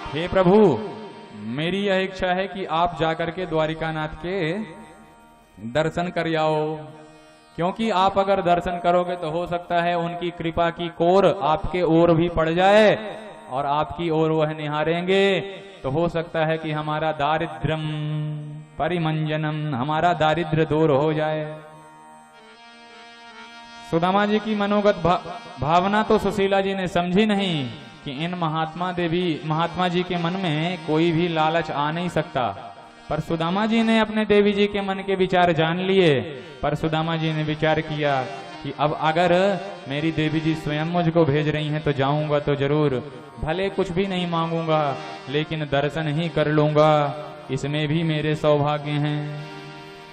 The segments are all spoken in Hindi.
हे प्रभु, मेरी यह इच्छा है कि आप जाकर के द्वारिकानाथ के दर्शन कर आओ, क्योंकि आप अगर दर्शन करोगे तो हो सकता है उनकी कृपा की कोर आपके ओर भी पड़ जाए और आपकी ओर वह निहारेंगे, तो हो सकता है कि हमारा दारिद्र्यम परिमंजनम, हमारा दारिद्र्य दूर हो जाए। सुदामा जी की मनोगत भावना तो सुशीला जी ने समझी नहीं कि इन महात्मा जी के मन में कोई भी लालच आ नहीं सकता, पर सुदामा जी ने अपने देवी जी के मन के विचार जान लिए। पर सुदामा जी ने विचार किया कि अब अगर मेरी देवी जी स्वयं मुझको भेज रही हैं तो जाऊंगा तो जरूर, भले कुछ भी नहीं मांगूंगा लेकिन दर्शन ही कर लूंगा, इसमें भी मेरे सौभाग्य हैं।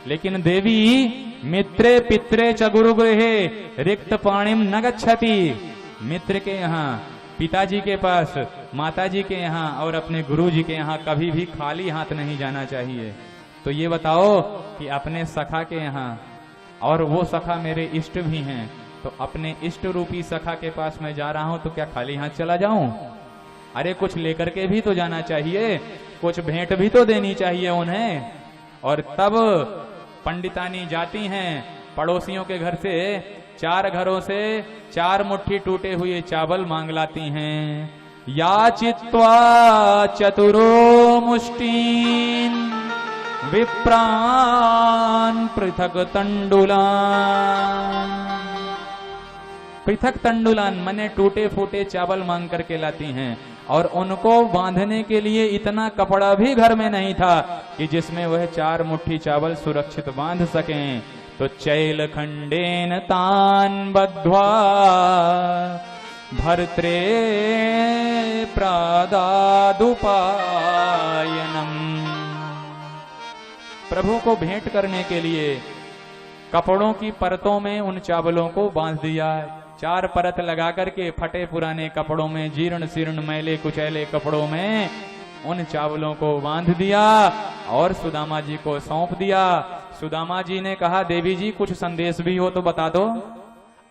लेकिन देवी मित्रे पित्रे च गुरुगृहे रिक्त पाणिम न गच्छति, मित्र के यहाँ, पिताजी के पास, माताजी के यहाँ और अपने गुरु जी के यहाँ कभी भी खाली हाथ नहीं जाना चाहिए। तो ये बताओ कि अपने सखा के यहाँ, और वो सखा मेरे इष्ट भी हैं, तो अपने इष्ट रूपी सखा के पास मैं जा रहा हूं तो क्या खाली हाथ चला जाऊं? अरे कुछ लेकर के भी तो जाना चाहिए, कुछ भेंट भी तो देनी चाहिए उन्हें। और तब पंडितानी जाती हैं पड़ोसियों के घर से, 4 घरों से 4 मुट्ठी टूटे हुए चावल मांग लाती हैं। याचित्वा चतुरो मुष्टीन विप्रान पृथक तंडुलान, पृथक तंडुलान मने टूटे फूटे चावल मांग करके लाती हैं। और उनको बांधने के लिए इतना कपड़ा भी घर में नहीं था कि जिसमें वह 4 मुट्ठी चावल सुरक्षित बांध सकें। तो चैल खंडेन तान बद्ध्वा भर्त्रे प्रादादुपायनम, प्रभु को भेंट करने के लिए कपड़ों की परतों में उन चावलों को बांध दिया। 4 परत लगा करके फटे पुराने कपड़ों में, जीर्ण शीर्ण मैले कुचैले कपड़ों में उन चावलों को बांध दिया और सुदामा जी को सौंप दिया। सुदामा जी ने कहा, देवी जी कुछ संदेश भी हो तो बता दो,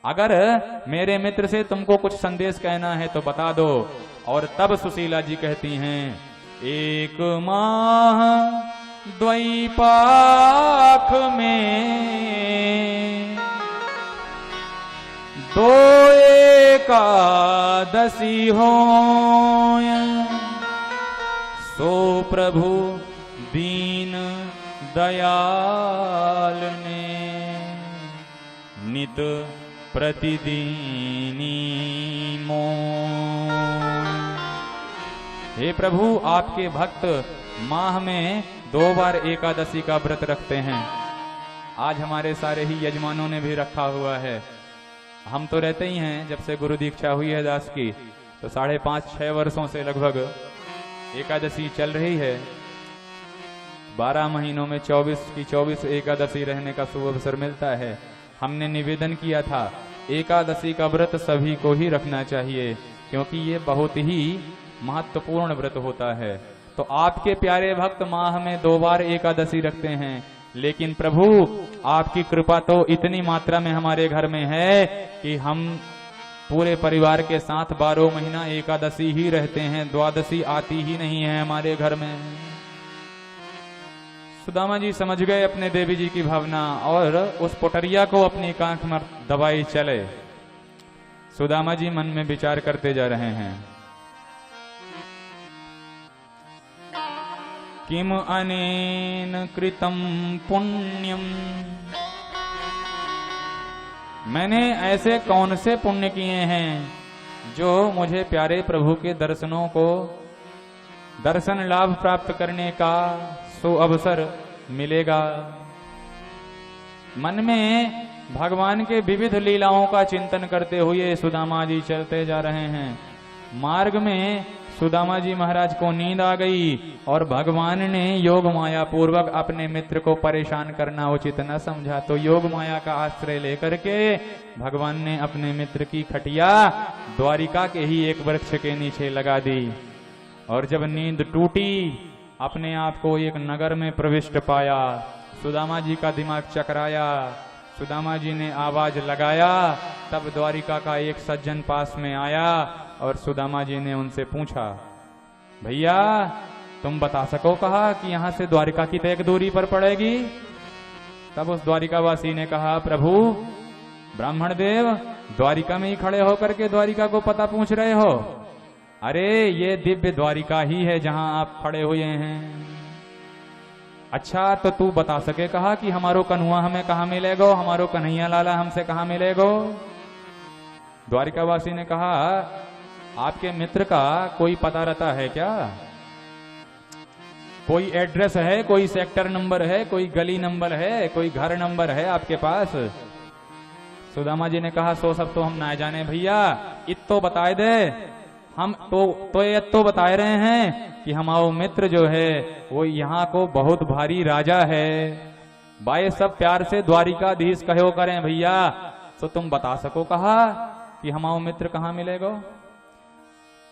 अगर मेरे मित्र से तुमको कुछ संदेश कहना है तो बता दो। और तब सुशीला जी कहती हैं, 1 माह द्वैपाख में 2 एकादशी होय, सो प्रभु दीन दयाल ने नित प्रतिदिनी मोय। हे प्रभु, आपके भक्त माह में 2 बार एकादशी का व्रत रखते हैं। आज हमारे सारे ही यजमानों ने भी रखा हुआ है। हम तो रहते ही हैं, जब से गुरु दीक्षा हुई है दास की, तो 5.5-6 वर्षों से लगभग एकादशी चल रही है। 12 महीनों में 24 की 24 एकादशी रहने का शुभ अवसर मिलता है। हमने निवेदन किया था एकादशी का व्रत सभी को ही रखना चाहिए, क्योंकि ये बहुत ही महत्वपूर्ण व्रत होता है। तो आपके प्यारे भक्त माह में 2 बार एकादशी रखते हैं, लेकिन प्रभु आपकी कृपा तो इतनी मात्रा में हमारे घर में है कि हम पूरे परिवार के साथ 12 महीना एकादशी ही रहते हैं, द्वादशी आती ही नहीं है हमारे घर में। सुदामा जी समझ गए अपने देवी जी की भावना और उस पोटरिया को अपनी कांख में दबाई चले। सुदामा जी मन में विचार करते जा रहे हैं, किम अनेन कृतम पुण्यम, मैंने ऐसे कौन से पुण्य किए हैं जो मुझे प्यारे प्रभु के दर्शन लाभ प्राप्त करने का सो अवसर मिलेगा। मन में भगवान के विविध लीलाओं का चिंतन करते हुए सुदामा जी चलते जा रहे हैं। मार्ग में सुदामा जी महाराज को नींद आ गई और भगवान ने योग माया पूर्वक अपने मित्र को परेशान करना उचित न समझा, तो योग माया का आश्रय लेकर के भगवान ने अपने मित्र की खटिया द्वारिका के ही एक वृक्ष के नीचे लगा दी। और जब नींद टूटी, अपने आप को एक नगर में प्रविष्ट पाया। सुदामा जी का दिमाग चकराया, सुदामा जी ने आवाज लगाया। तब द्वारिका का एक सज्जन पास में आया और सुदामा जी ने उनसे पूछा भैया तुम बता सको कहा कि यहां से द्वारिका की तय दूरी पर पड़ेगी। तब उस द्वारिकावासी ने कहा, प्रभु ब्राह्मण देव, द्वारिका में ही खड़े होकर के द्वारिका को पता पूछ रहे हो? अरे ये दिव्य द्वारिका ही है जहां आप खड़े हुए हैं। अच्छा तो तू बता सके कहा कि हमारो कन्हुआ हमें कहाँ मिलेगो, हमारो कन्हैया लाला हमसे कहाँ मिलेगो? द्वारिकावासी ने कहा, आपके मित्र का कोई पता रहता है क्या? कोई एड्रेस है, कोई सेक्टर नंबर है, कोई गली नंबर है, कोई घर नंबर है आपके पास? सुदामा जी ने कहा, सो सब तो हम ना जाने भैया, इतो बताए दे। हम तो ये तो बता रहे हैं कि हमारा मित्र जो है वो यहाँ को बहुत भारी राजा है। भाई सब प्यार से द्वारिकाधीश कहो करें भैया, तो तुम बता सको कहा कि हमारा मित्र कहाँ मिलेगा?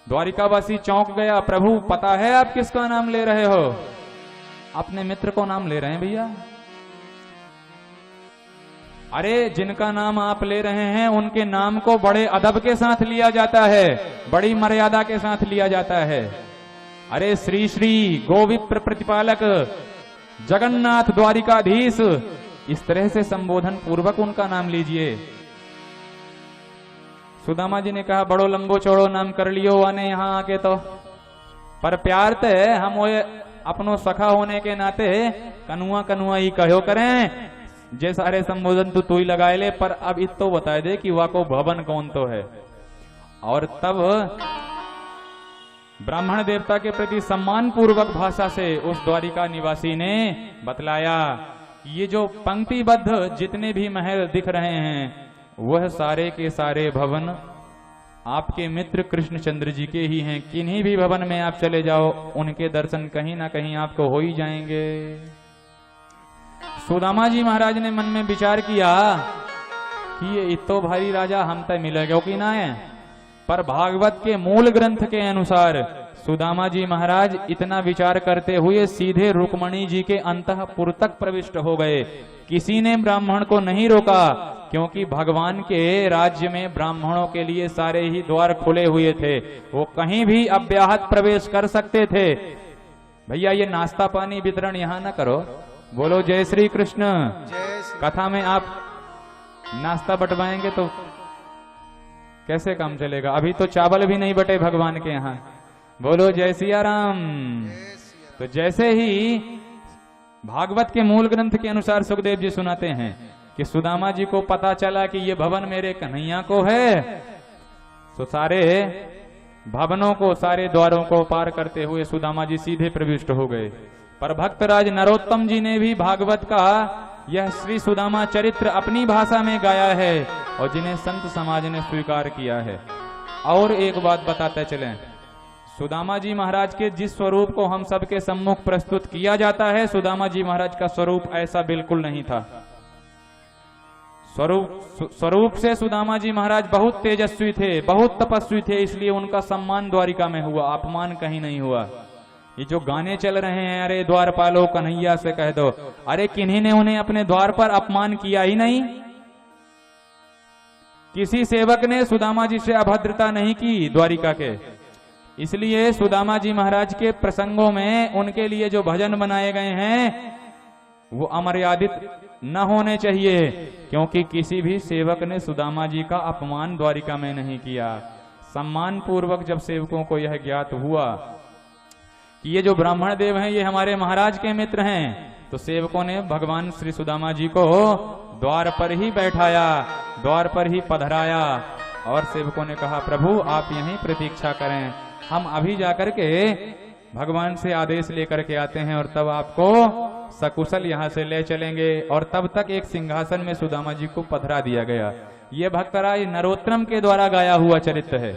द्वारिकावासी चौंक गया, प्रभु पता है आप किसका नाम ले रहे हो? अपने मित्र को नाम ले रहे हैं भैया। अरे जिनका नाम आप ले रहे हैं उनके नाम को बड़े अदब के साथ लिया जाता है, बड़ी मर्यादा के साथ लिया जाता है। अरे श्री श्री गोविप्र प्रतिपालक जगन्नाथ द्वारिकाधीश, इस तरह से संबोधन पूर्वक उनका नाम लीजिए। सुदामा जी ने कहा, बड़ो लंबो चौड़ो नाम कर लियो आने यहाँ आके तो, पर प्यार ते हम वो अपनो सखा होने के नाते कनुआ कनुआ ही कहो करें। जे सारे संबोधन तू ही लगाए ले, पर अब इतो बता दे कि वाको भवन कौन तो है। और तब ब्राह्मण देवता के प्रति सम्मान पूर्वक भाषा से उस द्वारिका निवासी ने बतलाया, ये जो पंक्तिबद्ध जितने भी महल दिख रहे हैं वह सारे के सारे भवन आपके मित्र कृष्णचंद्र जी के ही हैं। किन्हीं भी भवन में आप चले जाओ, उनके दर्शन कहीं ना कहीं आपको हो ही जाएंगे। सुदामा जी महाराज ने मन में विचार किया कि ये इतो भारी राजा हम तय मिलेगा कि ना है, पर भागवत के मूल ग्रंथ के अनुसार सुदामा जी महाराज इतना विचार करते हुए सीधे रुक्मणी जी के अंतःपुर तक प्रविष्ट हो गए। किसी ने ब्राह्मण को नहीं रोका, क्योंकि भगवान के राज्य में ब्राह्मणों के लिए सारे ही द्वार खुले हुए थे, वो कहीं भी अव्याहत प्रवेश कर सकते थे। भैया ये नाश्ता पानी वितरण यहाँ न करो, बोलो जय श्री कृष्ण। कथा में आप नाश्ता बंटवाएंगे तो कैसे काम चलेगा? अभी तो चावल भी नहीं बटे भगवान के यहाँ। बोलो जय सिया राम। तो जैसे ही भागवत के मूल ग्रंथ के अनुसार सुखदेव जी सुनाते हैं कि सुदामा जी को पता चला कि ये भवन मेरे कन्हैया को है, तो सारे भवनों को, सारे द्वारों को पार करते हुए सुदामा जी सीधे प्रविष्ट हो गए। पर भक्तराज नरोत्तम जी ने भी भागवत का यह श्री सुदामा चरित्र अपनी भाषा में गाया है और जिन्हें संत समाज ने स्वीकार किया है। और एक बात बताते चलें, सुदामा जी महाराज के जिस स्वरूप को हम सबके सम्मुख प्रस्तुत किया जाता है, सुदामा जी महाराज का स्वरूप ऐसा बिल्कुल नहीं था। स्वरूप से सुदामा जी महाराज बहुत तेजस्वी थे, बहुत तपस्वी थे, इसलिए उनका सम्मान द्वारिका में हुआ, अपमान कहीं नहीं हुआ। ये जो गाने चल रहे हैं, अरे द्वारपालो कन्हैया से कह दो, अरे किन्हीं ने उन्हें अपने द्वार पर अपमान किया ही नहीं। किसी सेवक ने सुदामा जी से अभद्रता नहीं की द्वारिका के। इसलिए सुदामा जी महाराज के प्रसंगों में उनके लिए जो भजन बनाए गए हैं वो अमर्यादित न होने चाहिए, क्योंकि किसी भी सेवक ने सुदामा जी का अपमान द्वारिका में नहीं किया। सम्मान पूर्वक जब सेवकों को यह ज्ञात हुआ कि ये जो ब्राह्मण देव हैं ये हमारे महाराज के मित्र हैं, तो सेवकों ने भगवान श्री सुदामा जी को द्वार पर ही बैठाया, द्वार पर ही पधराया और सेवकों ने कहा, प्रभु आप यहीं प्रतीक्षा करें, हम अभी जाकर के भगवान से आदेश लेकर के आते हैं और तब आपको सकुशल यहाँ से ले चलेंगे। और तब तक एक सिंहासन में सुदामा जी को पधरा दिया गया। ये भक्तराज नरोत्तम के द्वारा गाया हुआ चरित्र है।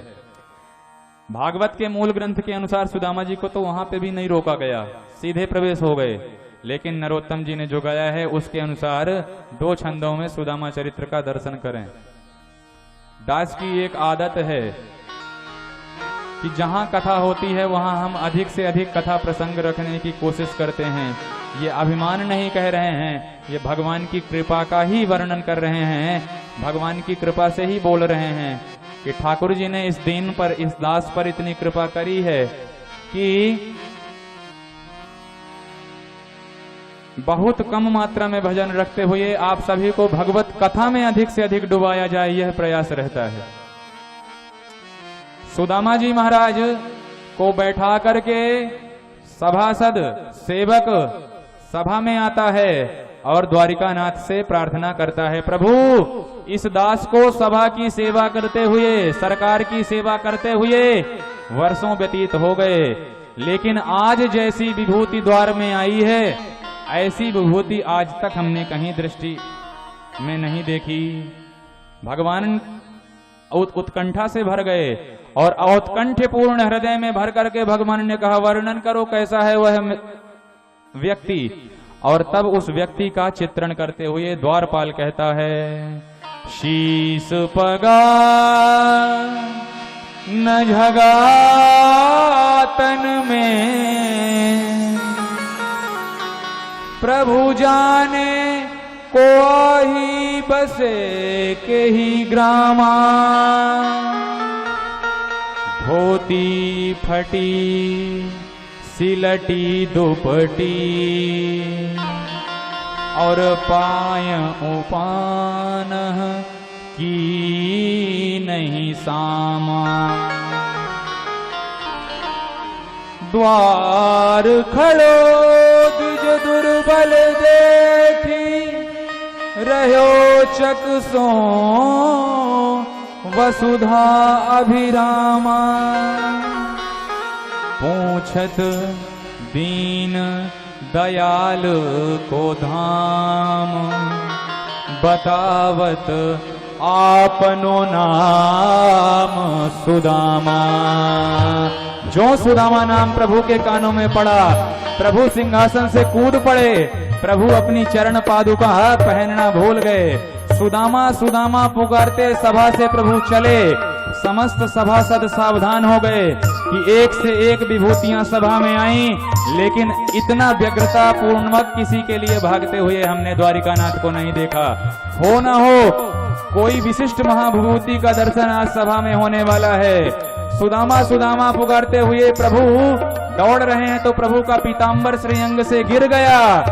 भागवत के मूल ग्रंथ के अनुसार सुदामा जी को तो वहां पे भी नहीं रोका गया, सीधे प्रवेश हो गए। लेकिन नरोत्तम जी ने जो गाया है उसके अनुसार 2 छंदों में सुदामा चरित्र का दर्शन करें। दास की एक आदत है कि जहां कथा होती है वहां हम अधिक से अधिक कथा प्रसंग रखने की कोशिश करते हैं। ये अभिमान नहीं कह रहे हैं, ये भगवान की कृपा का ही वर्णन कर रहे हैं, भगवान की कृपा से ही बोल रहे हैं कि ठाकुर जी ने इस दीन पर, इस दास पर इतनी कृपा करी है कि बहुत कम मात्रा में भजन रखते हुए आप सभी को भगवत कथा में अधिक से अधिक डुबाया जाए, यह प्रयास रहता है। सुदामा जी महाराज को बैठा करके सभासद सेवक सभा में आता है और द्वारिकानाथ से प्रार्थना करता है, प्रभु इस दास को सभा की सेवा करते हुए, सरकार की सेवा करते हुए वर्षों व्यतीत हो गए, लेकिन आज जैसी विभूति द्वार में आई है ऐसी विभूति आज तक हमने कहीं दृष्टि में नहीं देखी। भगवान उत्कंठा से भर गए और औत्कंठ पूर्ण हृदय में भर करके भगवान ने कहा, वर्णन करो कैसा है वह व्यक्ति। और तब उस व्यक्ति का चित्रण करते हुए द्वारपाल कहता है, शीस पगा न झगा तन में, प्रभु जाने को ही बसे के ही ग्रामा, धोती फटी सिलटी दुपटी और पाय उपान की नहीं सामा, द्वार खड़ो द्विज दुर्बल देखी, रहो चकसो वसुधा अभिरामा, पूछत दीन दयाल को धाम, बतावत आपनो नाम सुदामा। जो सुदामा नाम प्रभु के कानों में पड़ा, प्रभु सिंहासन से कूद पड़े, प्रभु अपनी चरण पादुका पहनना भूल गए। सुदामा सुदामा पुकारते सभा से प्रभु चले। समस्त सभासद सावधान हो गए कि एक से एक विभूतियां सभा में आईं, लेकिन इतना व्यग्रता पूर्णवत किसी के लिए भागते हुए हमने द्वारिकानाथ को नहीं देखा। हो न हो कोई विशिष्ट महाविभूति का दर्शन आज सभा में होने वाला है। सुदामा सुदामा पुकारते हुए प्रभु दौड़ रहे हैं तो प्रभु का पीतांबर श्रीअंग से गिर गया।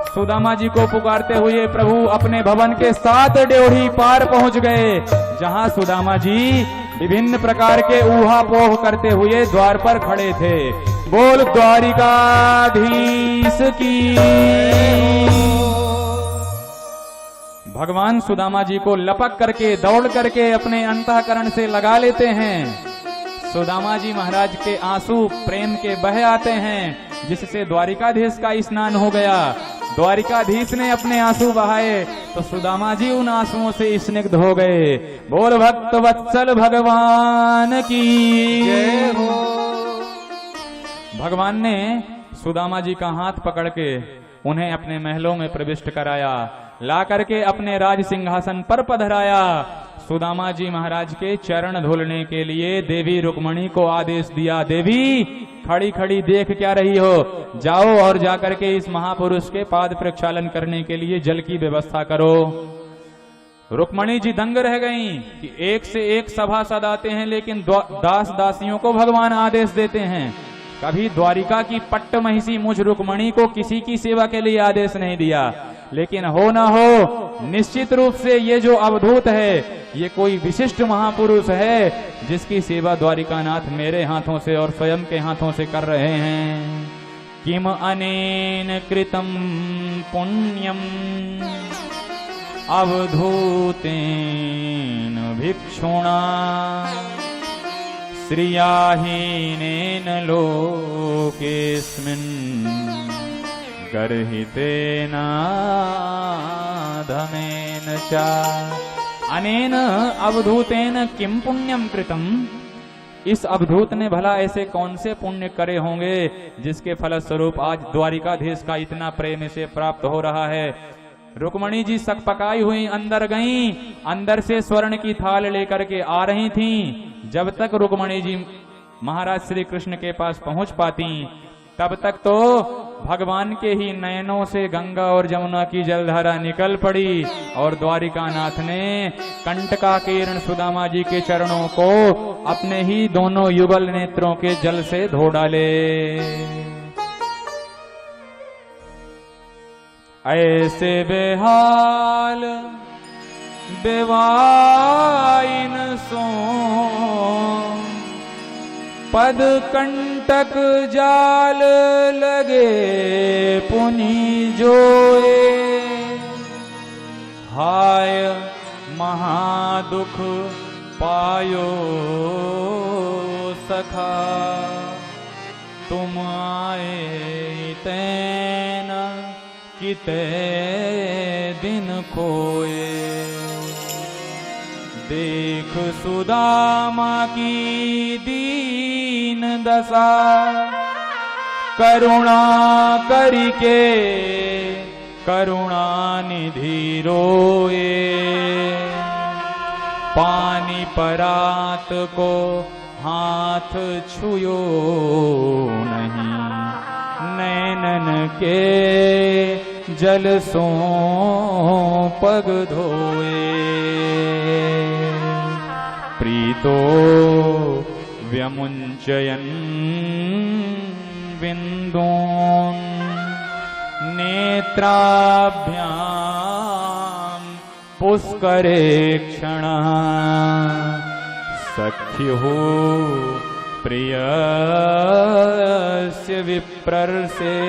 सुदामा जी को पुकारते हुए प्रभु अपने भवन के 7 ड्योढ़ी पार पहुंच गए, जहां सुदामा जी विभिन्न प्रकार के ऊहापोह करते हुए द्वार पर खड़े थे। बोल द्वारिकाधीश की। भगवान सुदामा जी को लपक करके दौड़ करके अपने अंतःकरण से लगा लेते हैं। सुदामा जी महाराज के आंसू प्रेम के बह आते हैं, जिससे द्वारिकाधीश का स्नान हो गया। द्वारिकाधीश ने अपने आंसू बहाए तो सुदामा जी उन आंसुओं से स्निग्ध हो गए। बोल भक्त वत्सल भगवान की जय हो। भगवान ने सुदामा जी का हाथ पकड़ के उन्हें अपने महलों में प्रविष्ट कराया, ला करके अपने राज सिंहासन पर पधराया। सुदामा जी महाराज के चरण धुलने के लिए देवी रुक्मणी को आदेश दिया, देवी खड़ी खड़ी देख क्या रही हो, जाओ और जाकर के इस महापुरुष के पाद प्रक्षालन करने के लिए जल की व्यवस्था करो। रुक्मणी जी दंग रह गईं कि एक से एक सभासद आते हैं, लेकिन दास दासियों को भगवान आदेश देते हैं। कभी द्वारिका की पट्ट महिषी मुझ रुक्मणी को किसी की सेवा के लिए आदेश नहीं दिया, लेकिन हो ना हो निश्चित रूप से ये जो अवधूत है ये कोई विशिष्ट महापुरुष है, जिसकी सेवा द्वारिकानाथ मेरे हाथों से और स्वयं के हाथों से कर रहे हैं। किम अनेन कृतम पुण्यम अवधूतेन भिक्षुणा, श्रियाहीनेन लोकेस्मिन् गर्हितेन धमेन च। अनेन अवधूतेन किम पुण्यम कृतम, इस अवधूत ने भला ऐसे कौन से पुण्य करे होंगे जिसके फलस्वरूप आज द्वारिकाधीश का इतना प्रेम से प्राप्त हो रहा है। रुक्मणी जी सकपकाई हुई अंदर गईं, अंदर से स्वर्ण की थाल लेकर के आ रही थीं। जब तक रुक्मणी जी महाराज श्री कृष्ण के पास पहुंच पाती, तब तक तो भगवान के ही नयनों से गंगा और जमुना की जलधारा निकल पड़ी और द्वारिकानाथ ने कंटकाकीर्ण सुदामा जी के चरणों को अपने ही दोनों युगल नेत्रों के जल से धो डाले। ऐसे बेहाल बेवाइन सो पद कंटक जाल लगे पुनि जोए। हाय महादुख पायो सखा तुम आए तैन किते दिन खोए। देख सुदामा की दीन दशा करुणा करिके करुणा निधि रोए। पानी परात को हाथ छुयो नहीं नैनन के जल सो पग धोए। प्रीतो व्यमुंचयन बिंदून नेत्राभ्याम पुष्करे क्षण सख्युः प्रियस्य विप्रर्षे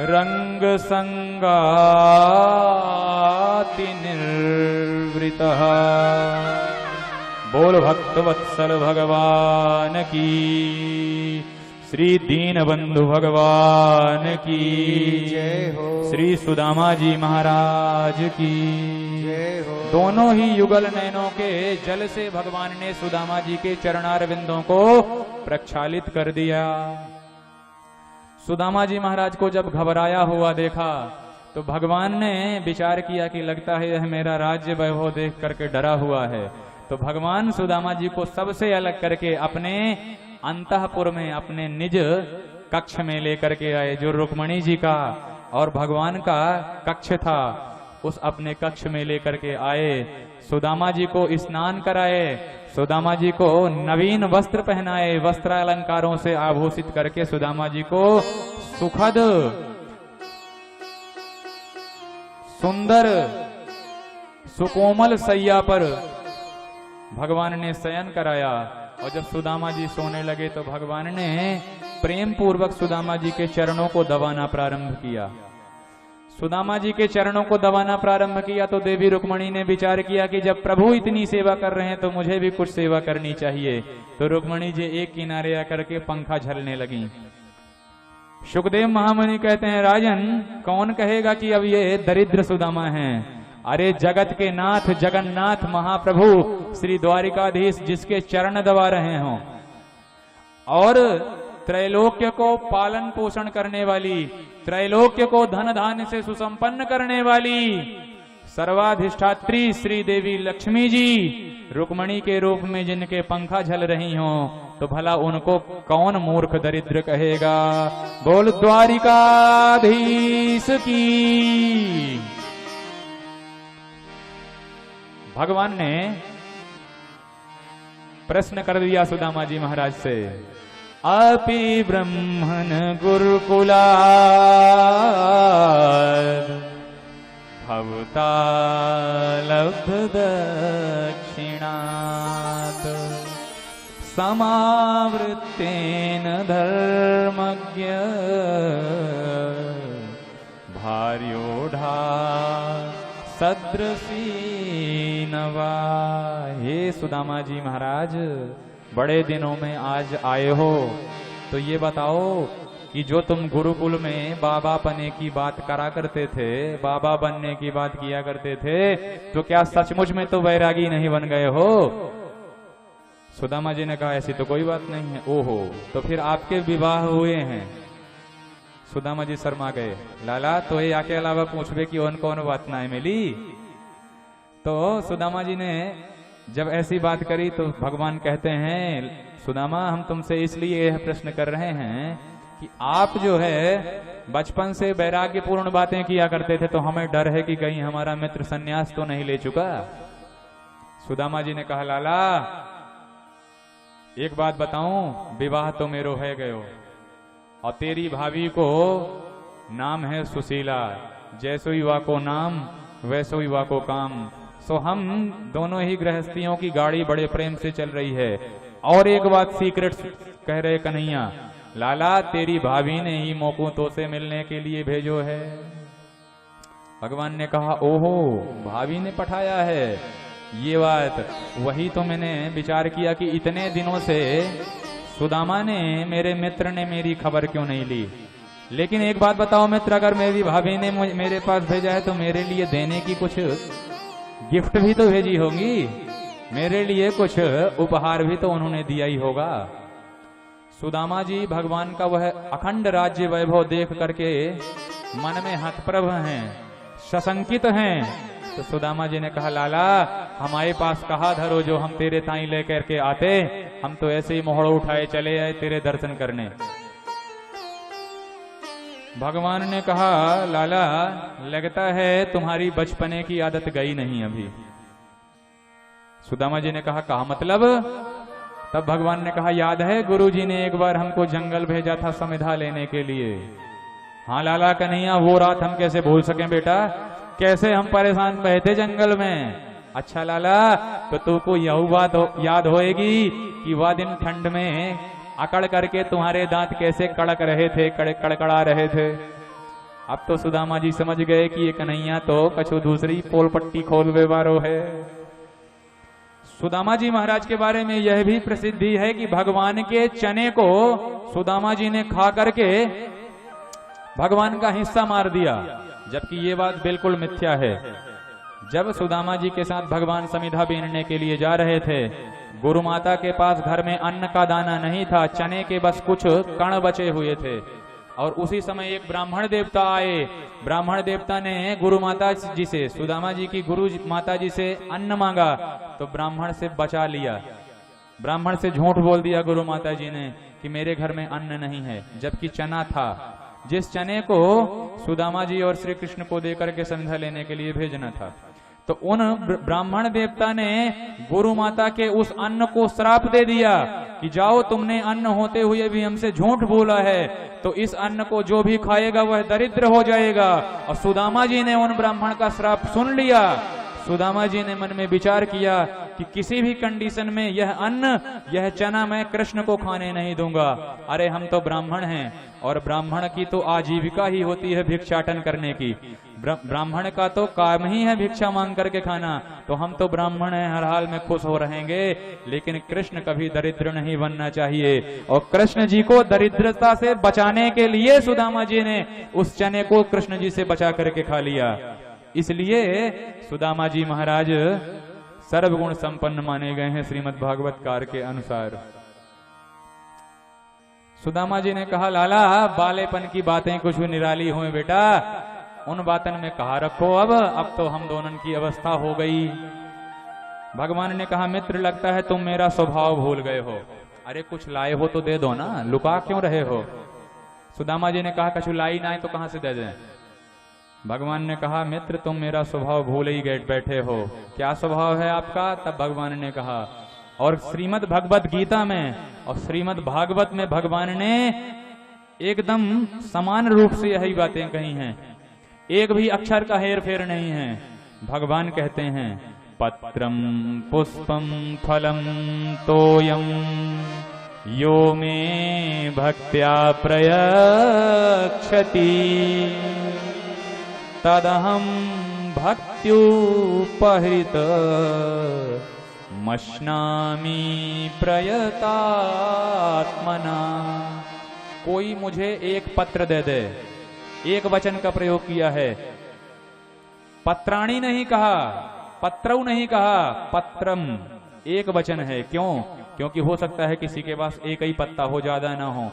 रंग संगाति निर्वृतः। बोल भक्त वत्सल भगवान की, श्री दीन बंधु भगवान की जय हो, श्री सुदामा जी महाराज की जय हो। दोनों ही युगल नयनों के जल से भगवान ने सुदामा जी के चरणार बिंदों को प्रक्षालित कर दिया। सुदामा जी महाराज को जब घबराया हुआ देखा तो भगवान ने विचार किया कि लगता है यह मेरा राज्य वैभव देख करके डरा हुआ है। तो भगवान सुदामा जी को सबसे अलग करके अपने अंतःपुर में अपने निज कक्ष में लेकर के आए, जो रुक्मणी जी का और भगवान का कक्ष था, उस अपने कक्ष में लेकर के आए। सुदामा जी को स्नान कराए, सुदामा जी को नवीन वस्त्र पहनाए, वस्त्र अलंकारों से आभूषित करके सुदामा जी को सुखद सुंदर सुकोमल सैया पर भगवान ने शयन कराया। और जब सुदामा जी सोने लगे तो भगवान ने प्रेम पूर्वक सुदामा जी के चरणों को दबाना प्रारंभ किया। सुदामा जी के चरणों को दबाना प्रारंभ किया तो देवी रुक्मणी ने विचार किया कि जब प्रभु इतनी सेवा कर रहे हैं तो मुझे भी कुछ सेवा करनी चाहिए। तो रुक्मणी जी एक किनारे आकर के पंखा झलने लगी। सुखदेव महामुनि कहते हैं, राजन कौन कहेगा कि अब ये दरिद्र सुदामा हैं? अरे जगत के नाथ जगन्नाथ महाप्रभु श्री द्वारिकाधीश जिसके चरण दबा रहे हों और त्रैलोक्य को पालन पोषण करने वाली, त्रैलोक्य को धन धान्य से सुसंपन्न करने वाली सर्वाधिष्ठात्री श्री देवी लक्ष्मी जी रुक्मणी के रूप में जिनके पंखा झल रही हों, तो भला उनको कौन मूर्ख दरिद्र कहेगा। बोल द्वारिकाधीश की। भगवान ने प्रश्न कर दिया सुदामा जी महाराज से, अपि ब्रह्मण गुरुकुला भवता लब्ध दक्षिणात् समावृत्तेन धर्मज्ञ भार्योढ़ा सदृशी नवा। हे सुदामा जी महाराज, बड़े दिनों में आज आए हो, तो ये बताओ कि जो तुम गुरुकुल में बाबा बने की बात करा करते थे, बाबा बनने की बात किया करते थे, तो क्या सचमुच में तो वैरागी नहीं बन गए हो? सुदामा जी ने कहा, ऐसी तो कोई बात नहीं है। ओहो, तो फिर आपके विवाह हुए हैं? सुदामा जी शर्मा गए। लाला तो ये आके अलावा पूछबे कि कौन कौन बात ना मिली। तो सुदामा जी ने जब ऐसी बात करी तो भगवान कहते हैं, सुदामा हम तुमसे इसलिए यह प्रश्न कर रहे हैं कि आप जो है बचपन से वैराग्यपूर्ण बातें किया करते थे, तो हमें डर है कि कहीं हमारा मित्र सन्यास तो नहीं ले चुका। सुदामा जी ने कहा, लाला एक बात बताऊं, विवाह तो मेरो है गयो और तेरी भाभी को नाम है सुशीला, जैसो युवा को नाम वैसो युवा को काम। सो हम दोनों ही गृहस्थियों की गाड़ी बड़े प्रेम से चल रही है। और एक बात सीक्रेट कह रहे कन्हैया, लाला तेरी भाभी ने ही मोकू तो से मिलने के लिए भेजो है। भगवान ने कहा, ओहो भाभी ने पठाया है, ये बात वही तो मैंने विचार किया कि इतने दिनों से सुदामा ने, मेरे मित्र ने मेरी खबर क्यों नहीं ली। लेकिन एक बात बताओ मित्र, अगर मेरी भाभी ने मेरे पास भेजा है तो मेरे लिए देने की कुछ गिफ्ट भी तो भेजी होंगी, मेरे लिए कुछ उपहार भी तो उन्होंने दिया ही होगा। सुदामा जी भगवान का वह अखंड राज्य वैभव देख करके मन में हतप्रभ हैं, सशंकित हैं। तो सुदामा जी ने कहा, लाला हमारे पास कहा धरो जो हम तेरे ताई लेकर के आते, हम तो ऐसे ही मोहड़ उठाए चले आए तेरे दर्शन करने। भगवान ने कहा, लाला लगता है तुम्हारी बचपने की आदत गई नहीं अभी। सुदामा जी ने कहा, कहा मतलब? तब भगवान ने कहा, याद है गुरुजी ने एक बार हमको जंगल भेजा था समिधा लेने के लिए। हाँ लाला कन्हैया, वो रात हम कैसे भूल सकें बेटा, कैसे हम परेशान रहे थे जंगल में। अच्छा लाला, तो तुमको यह बात याद होएगी कि वह दिन ठंड में अकड़ करके तुम्हारे दांत कैसे कड़क रहे थे, कड़कड़ा रहे थे। अब तो सुदामा जी समझ गए कि ये कन्हैया तो कछु दूसरी पोल पट्टी खोलवे वारो है। सुदामा जी महाराज के बारे में यह भी प्रसिद्धि है कि भगवान के चने को सुदामा जी ने खा करके भगवान का हिस्सा मार दिया, जबकि ये बात बिल्कुल मिथ्या है। जब सुदामा जी के साथ भगवान समिधा बीनने के लिए जा रहे थे, गुरु माता के पास घर में अन्न का दाना नहीं था, चने के बस कुछ कण बचे हुए थे। और उसी समय एक ब्राह्मण देवता आए। ब्राह्मण देवता ने गुरु माता जी से, सुदामा जी की गुरु माता जी से अन्न मांगा, तो ब्राह्मण से बचा लिया। ब्राह्मण से झूठ बोल दिया गुरु माता जी ने कि मेरे घर में अन्न नहीं है, जबकि चना था, जिस चने को सुदामा जी और श्री कृष्ण को देकर के समिधा लेने के लिए भेजना था। तो उन ब्राह्मण देवता ने गुरु माता के उस अन्न को श्राप दे दिया कि जाओ, तुमने अन्न होते हुए भी हमसे झूठ बोला है, तो इस अन्न को जो भी खाएगा वह दरिद्र हो जाएगा। और सुदामा जी ने उन ब्राह्मण का श्राप सुन लिया। सुदामा जी ने मन में विचार किया कि किसी भी कंडीशन में यह अन्न, यह चना मैं कृष्ण को खाने नहीं दूंगा। अरे हम तो ब्राह्मण हैं, और ब्राह्मण की तो आजीविका ही होती है भिक्षाटन करने की। ब्राह्मण का तो काम ही है भिक्षा मांग करके खाना। तो हम तो ब्राह्मण हैं, हर हाल में खुश हो रहेंगे, लेकिन कृष्ण कभी दरिद्र नहीं बनना चाहिए। और कृष्ण जी को दरिद्रता से बचाने के लिए सुदामा जी ने उस चने को कृष्ण जी से बचा करके खा लिया। इसलिए सुदामा जी महाराज सर्वगुण संपन्न माने गए हैं श्रीमद् भागवत कार के अनुसार। सुदामा जी ने कहा, लाला बालेपन की बातें कुछ भी निराली हुए बेटा, उन बातन में कहा रखो। अब तो हम दोनों की अवस्था हो गई। भगवान ने कहा, मित्र लगता है तुम मेरा स्वभाव भूल गए हो। अरे कुछ लाए हो तो दे दो ना, लुका क्यों रहे हो। सुदामा जी ने कहा, कछु लाई ना तो कहां से दे दें। भगवान ने कहा, मित्र तुम मेरा स्वभाव भूल ही गए बैठे हो। क्या स्वभाव है आपका? तब भगवान ने कहा, और श्रीमद् भगवत गीता में और श्रीमद् भागवत में भगवान ने एकदम समान रूप से यही बातें कही हैं, एक भी अक्षर का हेर फेर नहीं है। भगवान कहते हैं, पत्रम पुष्पम फलम तोयम यो मे भक्त्या प्रयच्छति तदहम भक्त्युपहृत मश्नामि प्रयतात्मना। कोई मुझे एक पत्र दे दे, एक वचन का प्रयोग किया है, पत्राणी नहीं कहा, पत्रऊ नहीं कहा, पत्रम एक वचन है। क्यों? क्योंकि हो सकता है किसी के पास एक ही पत्ता हो, ज्यादा ना हो।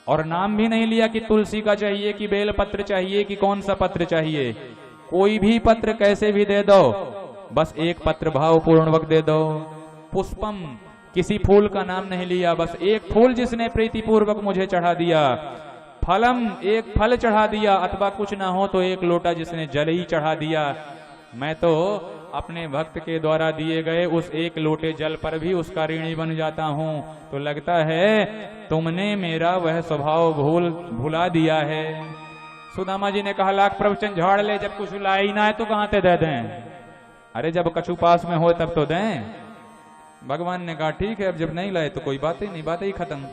और नाम भी नहीं लिया कि तुलसी का चाहिए कि बेल पत्र चाहिए कि कौन सा पत्र चाहिए। कोई भी पत्र कैसे भी दे दो, बस एक पत्र भाव पूर्णवक दे दो। पुष्पम, किसी फूल का नाम नहीं लिया, बस एक फूल जिसने प्रीति पूर्वक मुझे चढ़ा दिया। फलम, एक फल चढ़ा दिया, अथवा कुछ ना हो तो एक लोटा जिसने जल ही चढ़ा दिया। मैं तो अपने भक्त के द्वारा दिए गए उस एक लोटे जल पर भी उसका ऋणी बन जाता हूँ। तो लगता है तुमने मेरा वह स्वभाव भुला दिया है। सुदामा जी ने कहा, लाख प्रवचन झाड़ ले, जब कुछ ला ही ना है तो कहां से दे दें? अरे जब कछु पास में हो तब तो दें। भगवान ने कहा ठीक है, अब जब नहीं लाए तो कोई बात ही नहीं, बात ही खत्म।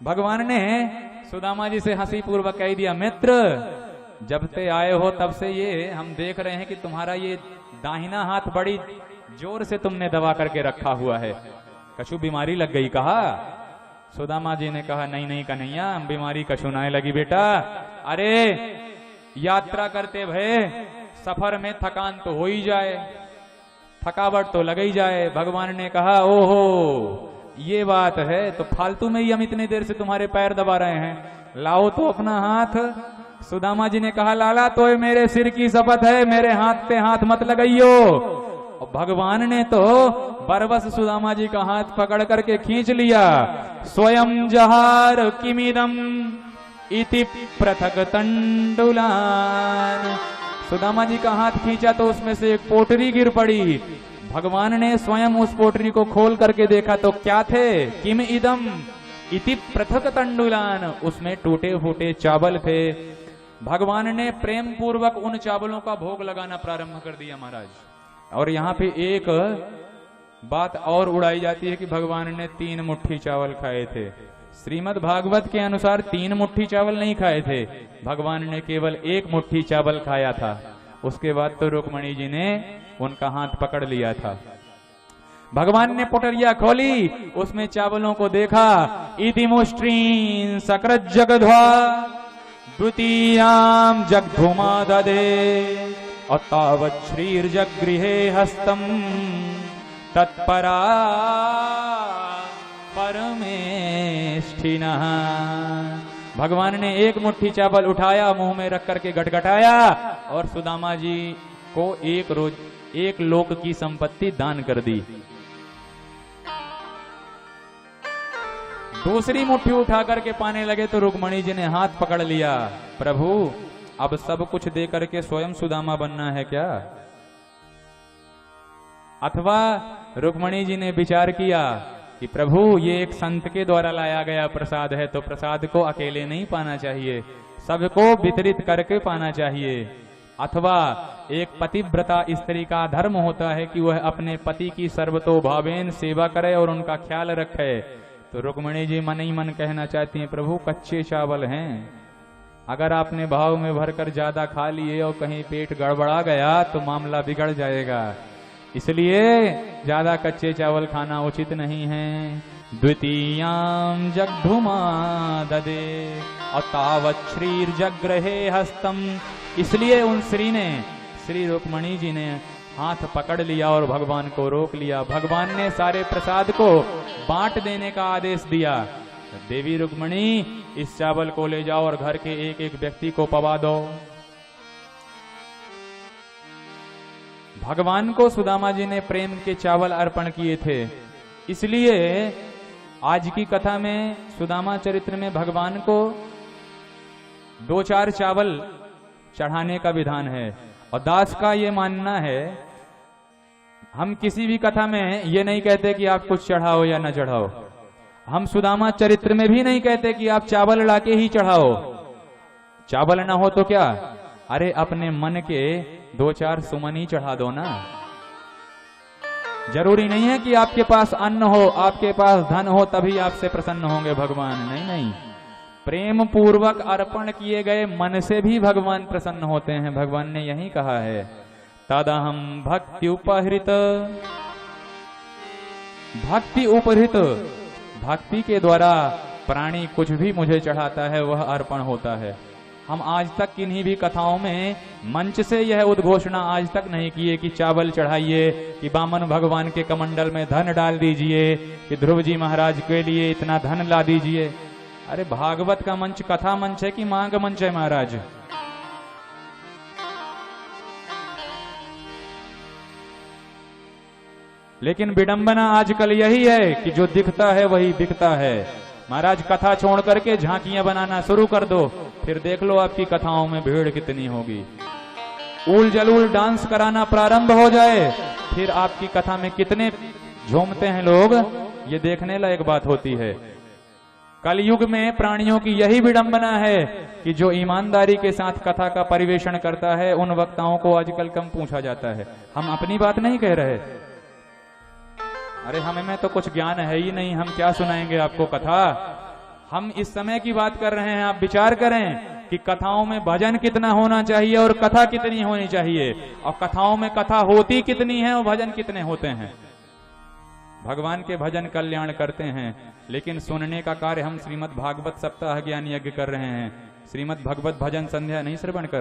भगवान ने सुदामा जी से हंसी पूर्वक कह दिया, मित्र जब से आए हो तब से ये हम देख रहे हैं कि तुम्हारा ये दाहिना हाथ बड़ी जोर से तुमने दबा करके रखा हुआ है, कछु बीमारी लग गई कहा? सुदामा जी ने कहा, नहीं नहीं कन्हैया, बीमारी कछु ना लगी बेटा। अरे यात्रा करते भय सफर में थकान तो हो ही जाए, थकावट तो लग ही जाए। भगवान ने कहा, ओहो ये बात है, तो फालतू में ही हम इतनी देर से तुम्हारे पैर दबा रहे हैं, लाओ तो अपना हाथ। सुदामा जी ने कहा, लाला तो मेरे सिर की शपथ है, मेरे हाथ पे हाथ मत लगाइयो। और भगवान ने तो बरबस सुदामा जी का हाथ पकड़ करके खींच लिया। स्वयं जहार किमिदम इति पृथक तंडुलान। सुदामा जी का हाथ खींचा तो उसमें से एक पोटरी गिर पड़ी। भगवान ने स्वयं उस पोटरी को खोल करके देखा तो क्या थे? किम इदम इति पृथक तंडुलान, उसमें टूटे फूटे चावल थे। भगवान ने प्रेम पूर्वक उन चावलों का भोग लगाना प्रारंभ कर दिया महाराज। और यहाँ पे एक बात और उड़ाई जाती है कि भगवान ने 3 मुट्ठी चावल खाए थे। श्रीमद् भागवत के अनुसार 3 मुट्ठी चावल नहीं खाए थे, भगवान ने केवल 1 मुट्ठी चावल खाया था। उसके बाद तो रुक्मणी जी ने उनका हाथ पकड़ लिया था। भगवान ने पोटरिया खोली, उसमें चावलों को देखा। इति मुष्टीन सकृत जगध्वा द्वितीयाम जगधुमा ददे अतावत् श्रीर्जगृहे हस्तम तत्परा परमेष्ठिनः। भगवान ने 1 मुट्ठी चावल उठाया, मुंह में रख करके गटगटाया और सुदामा जी को 1 लोक की संपत्ति दान कर दी। दूसरी मुट्ठी उठा करके पाने लगे तो रुक्मणी जी ने हाथ पकड़ लिया। प्रभु अब सब कुछ दे करके स्वयं सुदामा बनना है क्या? अथवा रुक्मणी जी ने विचार किया कि प्रभु ये एक संत के द्वारा लाया गया प्रसाद है, तो प्रसाद को अकेले नहीं पाना चाहिए, सबको वितरित करके पाना चाहिए। अथवा एक पतिव्रता स्त्री का धर्म होता है कि वह अपने पति की सर्वतोभावेन सेवा करे और उनका ख्याल रखे। तो रुक्मणी जी मन ही मन कहना चाहती हैं, प्रभु कच्चे चावल हैं, अगर आपने भाव में भरकर ज्यादा खा लिए और कहीं पेट गड़बड़ा गया तो मामला बिगड़ जाएगा, इसलिए ज्यादा कच्चे चावल खाना उचित नहीं है। द्वितीयाम जगधुमा ददे अतावत् श्रीर्जगृहे हस्तम। इसलिए उन श्री रुक्मणी जी ने हाथ पकड़ लिया और भगवान को रोक लिया। भगवान ने सारे प्रसाद को बांट देने का आदेश दिया। देवी रुक्मणी इस चावल को ले जाओ और घर के एक एक व्यक्ति को पवा दो। भगवान को सुदामा जी ने प्रेम के चावल अर्पण किए थे, इसलिए आज की कथा में सुदामा चरित्र में भगवान को 2-4 चावल चढ़ाने का विधान है। और दास का ये मानना है, हम किसी भी कथा में ये नहीं कहते कि आप कुछ चढ़ाओ या न चढ़ाओ। हम सुदामा चरित्र में भी नहीं कहते कि आप चावल लाके ही चढ़ाओ। चावल ना हो तो क्या, अरे अपने मन के 2-4 सुमन ही चढ़ा दो ना। जरूरी नहीं है कि आपके पास अन्न हो, आपके पास धन हो तभी आपसे प्रसन्न होंगे भगवान। नहीं नहीं, प्रेम पूर्वक अर्पण किए गए मन से भी भगवान प्रसन्न होते हैं। भगवान ने यही कहा है, तदहम भक्ति उपहृत। भक्ति उपहृत, भक्ति के द्वारा प्राणी कुछ भी मुझे चढ़ाता है वह अर्पण होता है। हम आज तक किन्हीं भी कथाओं में मंच से यह उद्घोषणा आज तक नहीं किए कि चावल चढ़ाइए, कि बामन भगवान के कमंडल में धन डाल दीजिए, कि ध्रुव जी महाराज के लिए इतना धन ला दीजिए। अरे भागवत का मंच कथा मंच है कि मांग मंच है महाराज? लेकिन विडंबना आजकल यही है कि जो दिखता है वही बिकता है। महाराज कथा छोड़ करके झांकियां बनाना शुरू कर दो, फिर देख लो आपकी कथाओं में भीड़ कितनी होगी। उल जलूल डांस कराना प्रारंभ हो जाए, फिर आपकी कथा में कितने झूमते हैं लोग, ये देखने लायक बात होती है। कलयुग में प्राणियों की यही विडंबना है कि जो ईमानदारी के साथ कथा का परिवेषण करता है उन वक्ताओं को आजकल कम पूछा जाता है। हम अपनी बात नहीं कह रहे, अरे हमें में तो कुछ ज्ञान है ही नहीं, हम क्या सुनाएंगे आपको कथा। हम इस समय की बात कर रहे हैं। आप विचार करें कि कथाओं में भजन कितना होना चाहिए और कथा कितनी होनी चाहिए, और कथाओं में कथा होती कितनी है और भजन कितने होते हैं। भगवान के भजन कल्याण करते हैं, लेकिन सुनने का कार्य हम श्रीमद् भागवत सप्ताह ज्ञान यज्ञ कर रहे हैं। श्रीमद् भगवत भजन संध्या नहीं श्रवण कर